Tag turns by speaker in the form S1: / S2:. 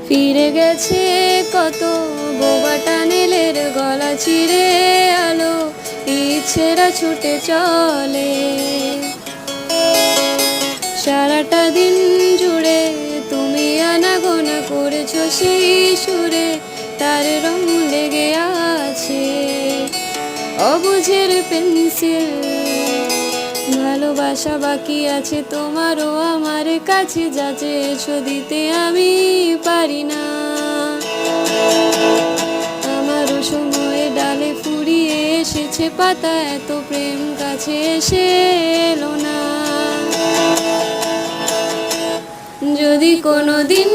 S1: ফিরে গেছে কত বোবা টানেলের গলা চিরে আলো ইচ্ছেরা ছুটে চলে। সারাটা দিন জুড়ে তুমি আনাগোনা করেছো সেই সুরে, তার রং লেগে আছে অবুঝের পেন্সিল। ভালোবাসা বাকি আছে তোমারও আমার কাছে, যা চেয়েছো দিতে আমি পারি না। আমারও সময়ে ডালে ফুরিয়ে এসেছে পাতা, এত প্রেম কাছে এসে এলো না। যদি কোনোদিন